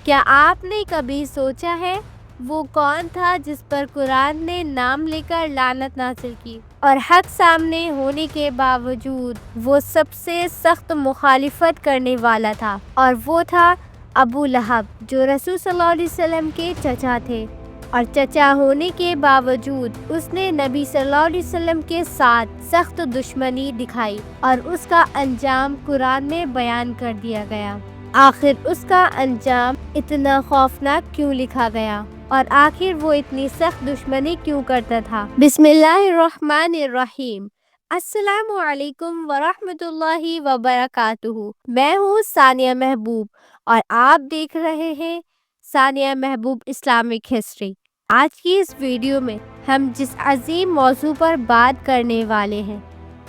کیا آپ نے کبھی سوچا ہے وہ کون تھا جس پر قرآن نے نام لے کر لعنت نازل کی، اور حق سامنے ہونے کے باوجود وہ سب سے سخت مخالفت کرنے والا تھا، اور وہ تھا ابو لہب، جو رسول صلی اللہ علیہ وسلم کے چچا تھے، اور چچا ہونے کے باوجود اس نے نبی صلی اللہ علیہ وسلم کے ساتھ سخت دشمنی دکھائی، اور اس کا انجام قرآن میں بیان کر دیا گیا۔ آخر اس کا انجام اتنا خوفناک کیوں لکھا گیا، اور آخر وہ اتنی سخت دشمنی کیوں کرتا تھا؟ بسم اللہ الرحمن الرحیم۔ السلام علیکم ورحمۃ اللہ وبرکاتہ۔ میں ہوں ثانیہ محبوب، اور آپ دیکھ رہے ہیں ثانیہ محبوب اسلامک ہسٹری۔ آج کی اس ویڈیو میں ہم جس عظیم موضوع پر بات کرنے والے ہیں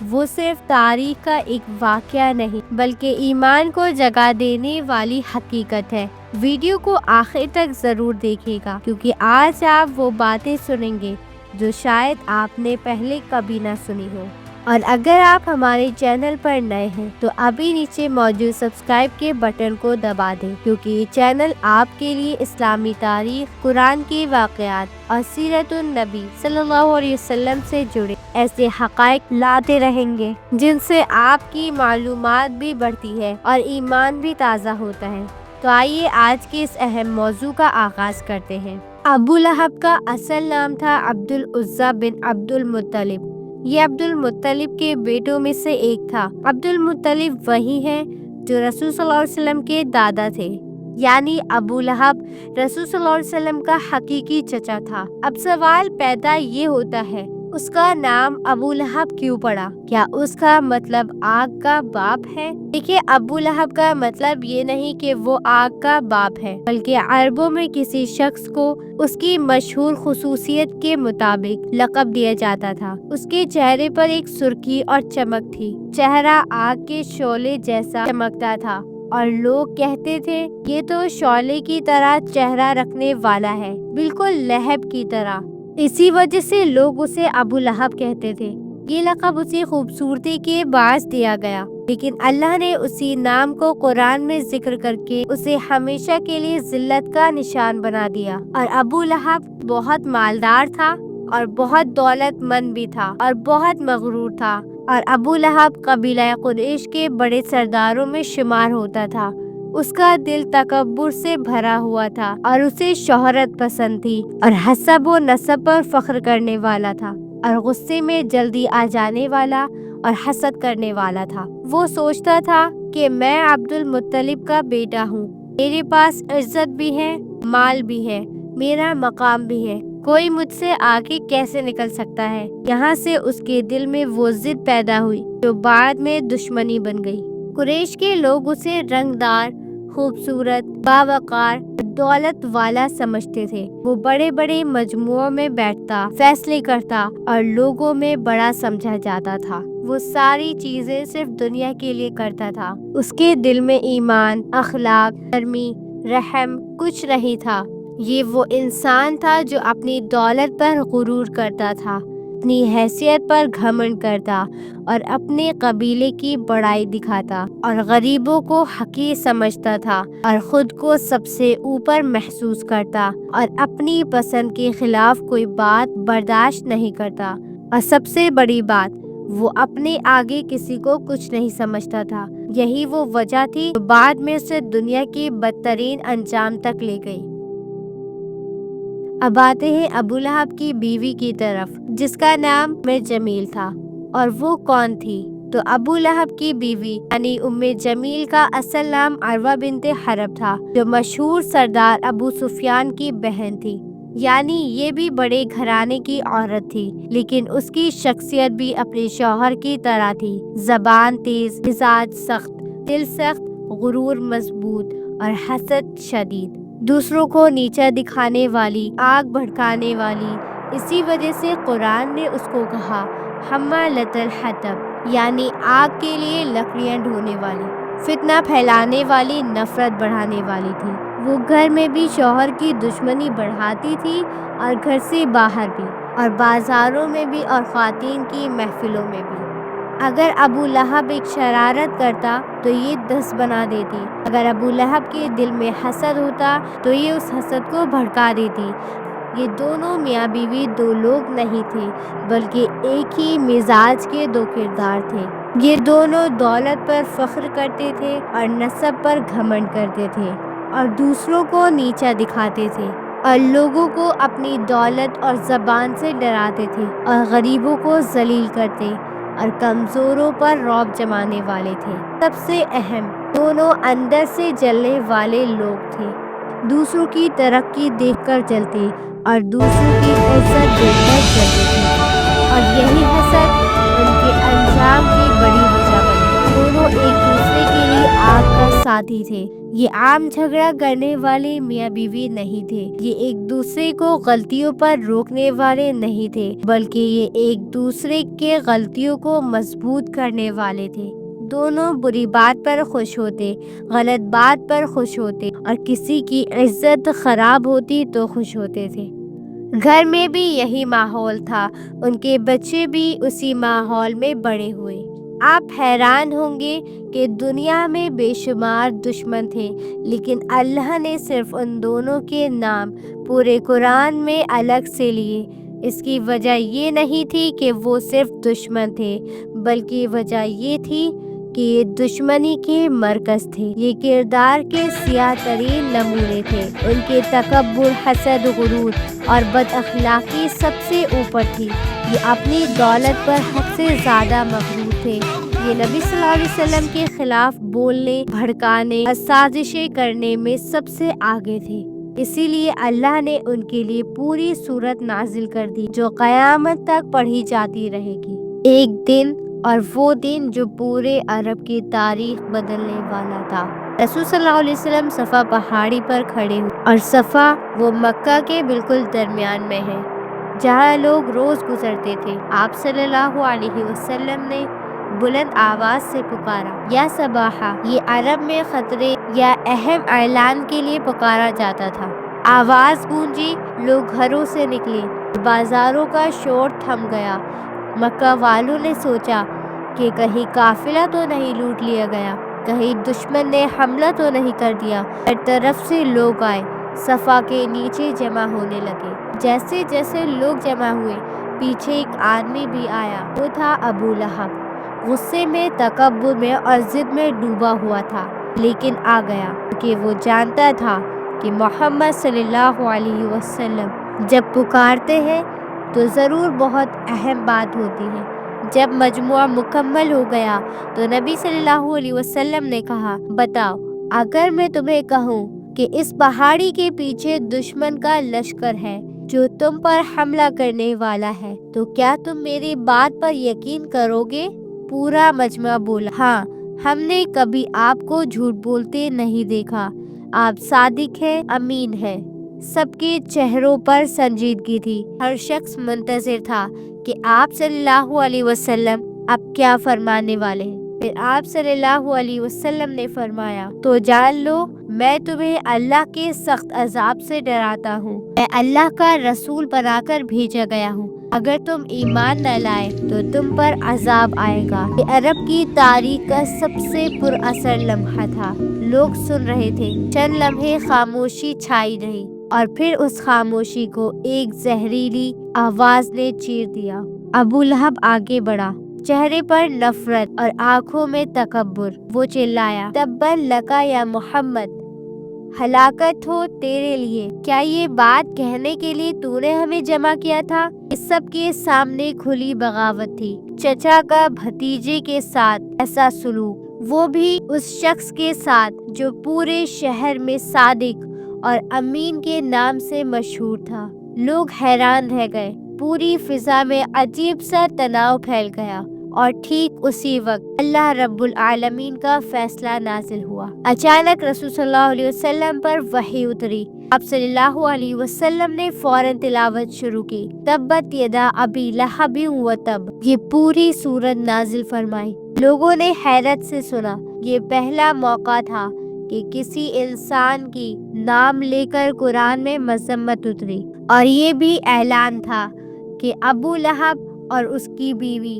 وہ صرف تاریخ کا ایک واقعہ نہیں بلکہ ایمان کو جگہ دینے والی حقیقت ہے۔ ویڈیو کو آخر تک ضرور دیکھیے گا، کیونکہ آج آپ وہ باتیں سنیں گے جو شاید آپ نے پہلے کبھی نہ سنی ہو۔ اور اگر آپ ہمارے چینل پر نئے ہیں تو ابھی نیچے موجود سبسکرائب کے بٹن کو دبا دیں، کیونکہ یہ چینل آپ کے لیے اسلامی تاریخ، قرآن کے واقعات اور سیرت النبی صلی اللہ علیہ وسلم سے جڑے ایسے حقائق لاتے رہیں گے جن سے آپ کی معلومات بھی بڑھتی ہے اور ایمان بھی تازہ ہوتا ہے۔ تو آئیے آج کے اس اہم موضوع کا آغاز کرتے ہیں۔ ابو لہب کا اصل نام تھا عبد العزیٰ بن عبد المطلب۔ یہ عبد المطلب کے بیٹوں میں سے ایک تھا۔ عبد المطلب وہی ہیں جو رسول صلی اللہ علیہ وسلم کے دادا تھے، یعنی ابو لہب رسول صلی اللہ علیہ وسلم کا حقیقی چچا تھا۔ اب سوال پیدا یہ ہوتا ہے، اس کا نام ابو لہب کیوں پڑا؟ کیا اس کا مطلب آگ کا باپ ہے؟ دیکھیے، ابو لہب کا مطلب یہ نہیں کہ وہ آگ کا باپ ہے، بلکہ عربوں میں کسی شخص کو اس کی مشہور خصوصیت کے مطابق لقب دیا جاتا تھا۔ اس کے چہرے پر ایک سرخی اور چمک تھی، چہرہ آگ کے شعلے جیسا چمکتا تھا، اور لوگ کہتے تھے یہ تو شعلے کی طرح چہرہ رکھنے والا ہے، بالکل لہب کی طرح۔ اسی وجہ سے لوگ اسے ابو لہب کہتے تھے۔ یہ لقب اسی خوبصورتی کے باعث دیا گیا، لیکن اللہ نے اسی نام کو قرآن میں ذکر کر کے اسے ہمیشہ کے لیے ذلت کا نشان بنا دیا۔ اور ابو لہب بہت مالدار تھا، اور بہت دولت مند بھی تھا، اور بہت مغرور تھا، اور ابو لہب قبیلہ قریش کے بڑے سرداروں میں شمار ہوتا تھا۔ اس کا دل تکبر سے بھرا ہوا تھا، اور اسے شہرت پسند تھی، اور حسب و نسب پر فخر کرنے والا تھا، اور غصے میں جلدی آ جانے والا اور حسد کرنے والا تھا۔ وہ سوچتا تھا کہ میں عبد المطلب کا بیٹا ہوں، میرے پاس عزت بھی ہے، مال بھی ہے، میرا مقام بھی ہے، کوئی مجھ سے آگے کیسے نکل سکتا ہے؟ یہاں سے اس کے دل میں وہ ضد پیدا ہوئی جو بعد میں دشمنی بن گئی۔ قریش کے لوگ اسے رنگدار، خوبصورت، باوقار، دولت والا سمجھتے تھے۔ وہ بڑے بڑے مجموعوں میں بیٹھتا، فیصلے کرتا، اور لوگوں میں بڑا سمجھا جاتا تھا۔ وہ ساری چیزیں صرف دنیا کے لیے کرتا تھا۔ اس کے دل میں ایمان، اخلاق، نرمی، رحم کچھ نہیں تھا۔ یہ وہ انسان تھا جو اپنی دولت پر غرور کرتا تھا، اپنی حیثیت پر گھمنڈ کرتا، اور اپنے قبیلے کی بڑائی دکھاتا، اور غریبوں کو حقیر سمجھتا تھا، اور خود کو سب سے اوپر محسوس کرتا، اور اپنی پسند کے خلاف کوئی بات برداشت نہیں کرتا، اور سب سے بڑی بات، وہ اپنے آگے کسی کو کچھ نہیں سمجھتا تھا۔ یہی وہ وجہ تھی جو بعد میں اسے دنیا کی بدترین انجام تک لے گئی۔ اب آتے ہیں ابو لہب کی بیوی کی طرف، جس کا نام جمیل تھا۔ اور وہ کون تھی؟ تو ابو لہب کی بیوی یعنی جمیل کا اصل نام عروہ بنت حرب تھا، جو مشہور سردار ابو سفیان کی بہن تھی۔ یعنی یہ بھی بڑے گھرانے کی عورت تھی، لیکن اس کی شخصیت بھی اپنے شوہر کی طرح تھی۔ زبان تیز، مزاج سخت، دل سخت، غرور مضبوط، اور حسد شدید، دوسروں کو نیچا دکھانے والی، آگ بھڑکانے والی۔ اسی وجہ سے قرآن نے اس کو کہا حمالۃ الحطب، یعنی آگ کے لیے لکڑیاں ڈھونے والی، فتنہ پھیلانے والی، نفرت بڑھانے والی تھی۔ وہ گھر میں بھی شوہر کی دشمنی بڑھاتی تھی، اور گھر سے باہر بھی، اور بازاروں میں بھی، اور خواتین کی محفلوں میں بھی۔ اگر ابو لہب ایک شرارت کرتا تو یہ 10 بنا دیتی، اگر ابو لہب کے دل میں حسد ہوتا تو یہ اس حسد کو بھڑکا دیتی۔ یہ دونوں میاں بیوی 2 لوگ نہیں تھے بلکہ ایک ہی مزاج کے 2 کردار تھے۔ یہ دونوں دولت پر فخر کرتے تھے اور نسب پر گھمنڈ کرتے تھے اور دوسروں کو نیچا دکھاتے تھے اور لوگوں کو اپنی دولت اور زبان سے ڈراتے تھے اور غریبوں کو ذلیل کرتے اور کمزوروں پر رعب جمانے والے تھے۔ سب سے اہم، دونوں اندر سے جلنے والے لوگ تھے، دوسروں کی ترقی دیکھ کر جلتے اور دوسروں کی عزت دیکھ کر جلتے تھے، اور یہی حسد ان کے انجام کی بڑی وجہ بنی۔ دونوں ایک دوسرے کے لیے آگ کا ساتھی تھے۔ یہ عام جھگڑا کرنے والے میاں بیوی نہیں تھے، یہ ایک دوسرے کو غلطیوں پر روکنے والے نہیں تھے بلکہ یہ ایک دوسرے کے غلطیوں کو مضبوط کرنے والے تھے۔ دونوں بری بات پر خوش ہوتے، غلط بات پر خوش ہوتے اور کسی کی عزت خراب ہوتی تو خوش ہوتے تھے۔ گھر میں بھی یہی ماحول تھا، ان کے بچے بھی اسی ماحول میں بڑے ہوئے۔ آپ حیران ہوں گے کہ دنیا میں بے شمار دشمن تھے لیکن اللہ نے صرف ان دونوں کے نام پورے قرآن میں الگ سے لیے۔ اس کی وجہ یہ نہیں تھی کہ وہ صرف دشمن تھے بلکہ وجہ یہ تھی کہ یہ دشمنی کے مرکز تھے، یہ کردار کے سیاہ ترین نمونے تھے۔ ان کے تکبر، حسد، غرور اور بد اخلاقی سب سے اوپر تھی۔ یہ اپنی دولت پر حد سے زیادہ مغرور تھے۔ یہ نبی صلی اللہ علیہ وسلم کے خلاف بولنے، بھڑکانے اور سازشیں کرنے میں سب سے آگے تھے۔ اسی لیے اللہ نے ان کے لیے پوری سورت نازل کر دی جو قیامت تک پڑھی جاتی رہے گی۔ ایک دن، اور وہ دن جو پورے عرب کی تاریخ بدلنے والا تھا۔ رسول صلی اللہ علیہ وسلم صفا پہاڑی پر کھڑے ہوئے، اور صفا وہ مکہ کے بالکل درمیان میں ہے جہاں لوگ روز گزرتے تھے۔ آپ صلی اللہ علیہ وسلم نے بلند آواز سے پکارا، یا صباحا! یہ عرب میں خطرے یا اہم اعلان کے لیے پکارا جاتا تھا۔ آواز گونجی، لوگ گھروں سے نکلے، بازاروں کا شور تھم گیا۔ مکہ والوں نے سوچا کہ کہیں قافلہ تو نہیں لوٹ لیا گیا، کہیں دشمن نے حملہ تو نہیں کر دیا۔ ہر طرف سے لوگ آئے، صفا کے نیچے جمع ہونے لگے۔ جیسے جیسے لوگ جمع ہوئے، پیچھے ایک آدمی بھی آیا، وہ تھا ابو لہب۔ غصے میں، تکبر میں اور ضد میں ڈوبا ہوا تھا، لیکن آ گیا کہ وہ جانتا تھا کہ محمد صلی اللہ علیہ وسلم جب پکارتے ہیں تو ضرور بہت اہم بات ہوتی ہے۔ جب مجموعہ مکمل ہو گیا تو نبی صلی اللہ علیہ وسلم نے کہا، بتاؤ، اگر میں تمہیں کہوں کہ اس پہاڑی کے پیچھے دشمن کا لشکر ہے جو تم پر حملہ کرنے والا ہے تو کیا تم میری بات پر یقین کرو گے؟ پورا مجمع بولا، ہاں، ہم نے کبھی آپ کو جھوٹ بولتے نہیں دیکھا، آپ صادق ہیں، امین ہیں۔ سب کے چہروں پر سنجیدگی تھی، ہر شخص منتظر تھا کہ آپ صلی اللہ علیہ وسلم اب کیا فرمانے والے ہیں۔ پھر آپ صلی اللہ علیہ وسلم نے فرمایا، تو جان لو میں تمہیں اللہ کے سخت عذاب سے ڈراتا ہوں، میں اللہ کا رسول بنا کر بھیجا گیا ہوں، اگر تم ایمان نہ لائے تو تم پر عذاب آئے گا۔ یہ عرب کی تاریخ کا سب سے پر اثر لمحہ تھا، لوگ سن رہے تھے، چند لمحے خاموشی چھائی رہی اور پھر اس خاموشی کو ایک زہریلی آواز نے چیر دیا۔ ابو لہب آگے بڑھا، چہرے پر نفرت اور آنکھوں میں تکبر۔ وہ چلایا، تبا لکا یا محمد! ہلاکت ہو تیرے لیے! کیا یہ بات کہنے کے لیے تو نے ہمیں جمع کیا تھا؟ اس سب کے سامنے کھلی بغاوت تھی۔ چچا کا بھتیجے کے ساتھ ایسا سلوک، وہ بھی اس شخص کے ساتھ جو پورے شہر میں صادق اور امین کے نام سے مشہور تھا۔ لوگ حیران رہ گئے، پوری فضا میں عجیب سا تناؤ پھیل گیا، اور ٹھیک اسی وقت اللہ رب العالمین کا فیصلہ نازل ہوا۔ اچانک رسول صلی اللہ علیہ وسلم پر وحی اتری۔ آپ صلی اللہ علیہ وسلم نے فوراً تلاوت شروع کی، تبت یدا ابی لہب وتب۔ یہ پوری سورت نازل فرمائی۔ لوگوں نے حیرت سے سنا۔ یہ پہلا موقع تھا کہ کسی انسان کی نام لے کر قرآن میں مذمت اتری، اور یہ بھی اعلان تھا کہ ابو لہب اور اس کی بیوی